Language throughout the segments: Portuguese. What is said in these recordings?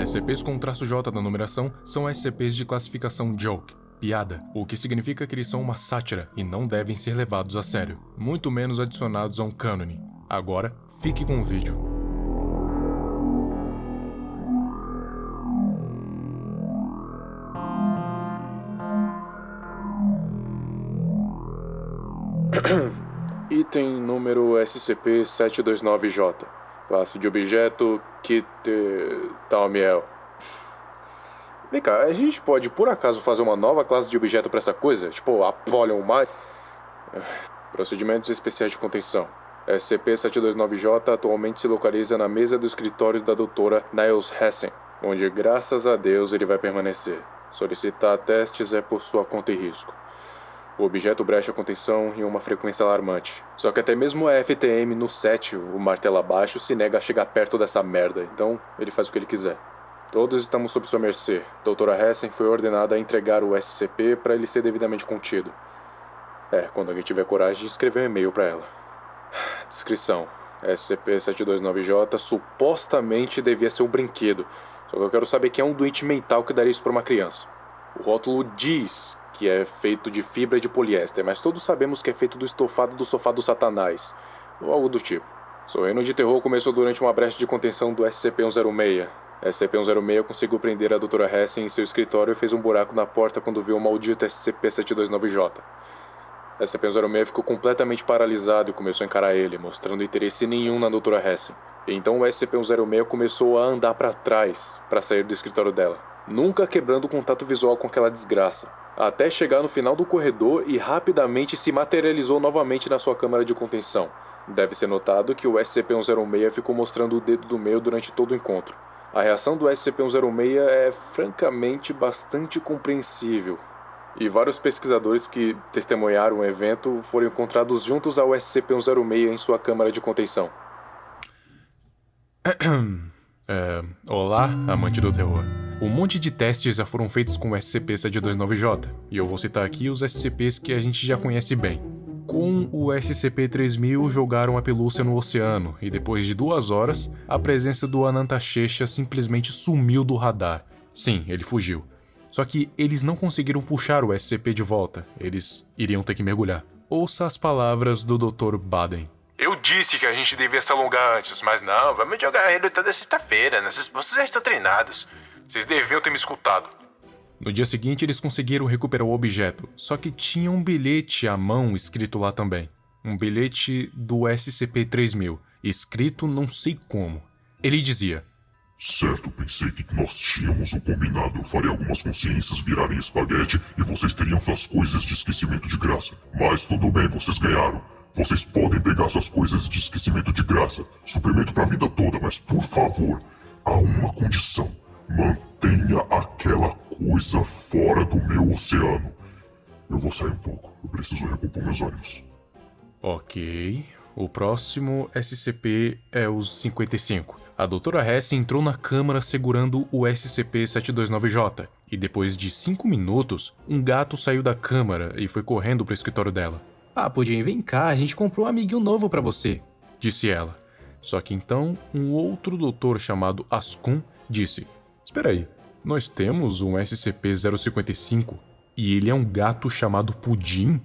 SCPs com traço J na numeração são SCPs de classificação Joke, piada, o que significa que eles são uma sátira e não devem ser levados a sério, muito menos adicionados a um cânone. Agora, fique com o vídeo. Item número SCP-729-J. Classe de objeto Kit Talmiel. Vem cá, a gente pode por acaso fazer uma nova classe de objeto pra essa coisa? Tipo, Apollyon Mine? Procedimentos especiais de contenção. SCP-729-J atualmente se localiza na mesa do escritório da doutora Niles Hessen, onde graças a Deus ele vai permanecer. Solicitar testes é por sua conta e risco. O objeto brecha a contenção em uma frequência alarmante. Só que até mesmo a FTM no 7, o martelo abaixo, se nega a chegar perto dessa merda, então ele faz o que ele quiser. Todos estamos sob sua mercê. Doutora Hessen foi ordenada a entregar o SCP para ele ser devidamente contido. Quando alguém tiver coragem de escrever um e-mail para ela. Descrição. SCP-729-J supostamente devia ser um brinquedo, só que eu quero saber quem é um doente mental que daria isso para uma criança. O rótulo diz que é feito de fibra de poliéster, mas todos sabemos que é feito do estofado do sofá do Satanás, ou algo do tipo. Seu reino de terror começou durante uma brecha de contenção do SCP-106. SCP-106 conseguiu prender a Dra. Hessen em seu escritório e fez um buraco na porta quando viu o maldito SCP-729-J. SCP-106 ficou completamente paralisado e começou a encarar ele, mostrando interesse nenhum na Dra. Hessen. Então o SCP-106 começou a andar para trás, para sair do escritório dela, nunca quebrando o contato visual com aquela desgraça, até chegar no final do corredor e rapidamente se materializou novamente na sua câmara de contenção. Deve ser notado que o SCP-106 ficou mostrando o dedo do meio durante todo o encontro. A reação do SCP-106 é francamente bastante compreensível, e vários pesquisadores que testemunharam o evento foram encontrados juntos ao SCP-106 em sua câmara de contenção. Olá, amante do terror. Um monte de testes já foram feitos com o SCP-729-J, e eu vou citar aqui os SCPs que a gente já conhece bem. Com o SCP-3000 jogaram a pelúcia no oceano, e depois de 2 horas, a presença do Anantachecha simplesmente sumiu do radar. Sim, ele fugiu. Só que eles não conseguiram puxar o SCP de volta, eles iriam ter que mergulhar. Ouça as palavras do Dr. Baden. Eu disse que a gente devia se alongar antes, mas não, vamos jogar ele toda sexta-feira, né? Vocês já estão treinados. Vocês deviam ter me escutado. No dia seguinte, eles conseguiram recuperar o objeto, só que tinha um bilhete à mão escrito lá também. Um bilhete do SCP-3000, escrito não sei como. Ele dizia: certo, pensei que nós tínhamos um combinado. Eu faria algumas consciências virarem espaguete e vocês teriam suas coisas de esquecimento de graça. Mas tudo bem, vocês ganharam. Vocês podem pegar essas coisas de esquecimento de graça. Suprimento pra vida toda, mas por favor, há uma condição. Mantenha aquela coisa fora do meu oceano. Eu vou sair um pouco. Eu preciso recompor meus ânimos. Ok. O próximo SCP é o 55. A Dra. Hessen entrou na câmara segurando o SCP-729-J, e depois de 5 minutos, um gato saiu da câmara e foi correndo para o escritório dela. Pudim, vem cá, a gente comprou um amiguinho novo pra você, disse ela. Só que então, um outro doutor chamado Ascun disse: espera aí, nós temos um SCP-055 e ele é um gato chamado Pudim?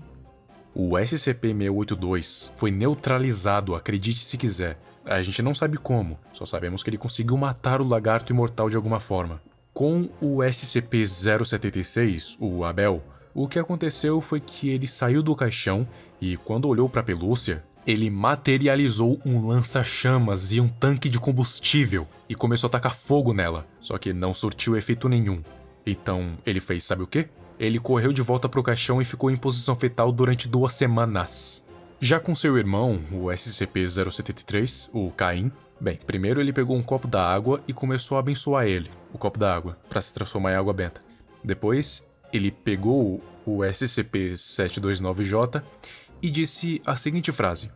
O SCP-682 foi neutralizado, acredite se quiser. A gente não sabe como, só sabemos que ele conseguiu matar o lagarto imortal de alguma forma. Com o SCP-076, o Abel, o que aconteceu foi que ele saiu do caixão e, quando olhou para a pelúcia, ele materializou um lança-chamas e um tanque de combustível e começou a tacar fogo nela, só que não surtiu efeito nenhum. Então, ele fez sabe o quê? Ele correu de volta pro caixão e ficou em posição fetal durante 2 semanas. Já com seu irmão, o SCP-073, o Caim, bem, primeiro ele pegou um copo da água e começou a abençoar ele, o copo da água, para se transformar em água benta. Depois, ele pegou o SCP-729-J e disse a seguinte frase: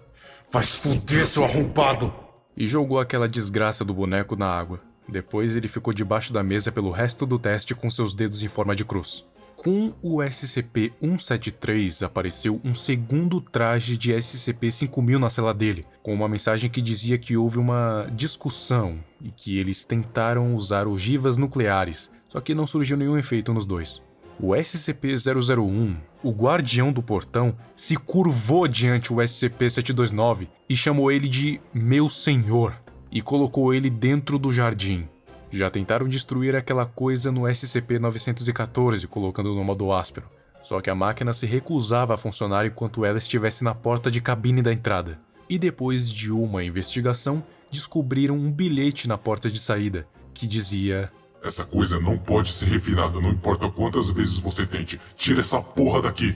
vai se fuder, seu arrombado! E jogou aquela desgraça do boneco na água. Depois ele ficou debaixo da mesa pelo resto do teste com seus dedos em forma de cruz. Com o SCP-173 apareceu um segundo traje de SCP-5000 na cela dele, com uma mensagem que dizia que houve uma discussão e que eles tentaram usar ogivas nucleares, só que não surgiu nenhum efeito nos dois. O SCP-001, o guardião do portão, se curvou diante o SCP-729 e chamou ele de Meu Senhor e colocou ele dentro do jardim. Já tentaram destruir aquela coisa no SCP-914, colocando no modo áspero. Só que a máquina se recusava a funcionar enquanto ela estivesse na porta de cabine da entrada. E depois de uma investigação, descobriram um bilhete na porta de saída, que dizia: Essa coisa não pode ser refinada, não importa quantas vezes você tente. Tira essa porra daqui!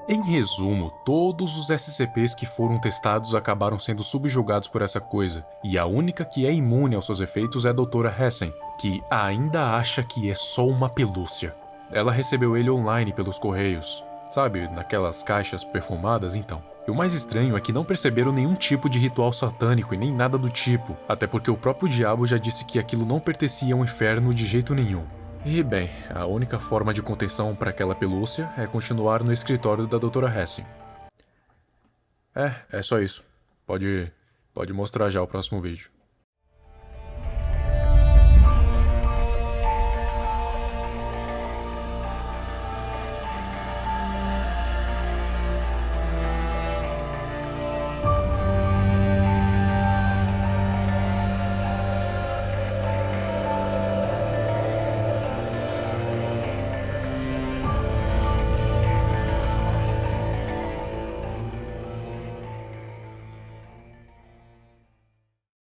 Em resumo, todos os SCPs que foram testados acabaram sendo subjugados por essa coisa, e a única que é imune aos seus efeitos é a Dra. Hessen, que ainda acha que é só uma pelúcia. Ela recebeu ele online pelos correios, sabe, naquelas caixas perfumadas então. E o mais estranho é que não perceberam nenhum tipo de ritual satânico e nem nada do tipo, até porque o próprio diabo já disse que aquilo não pertencia ao inferno de jeito nenhum. E bem, a única forma de contenção para aquela pelúcia é continuar no escritório da Dra. Hessen. É só isso. Pode mostrar já o próximo vídeo.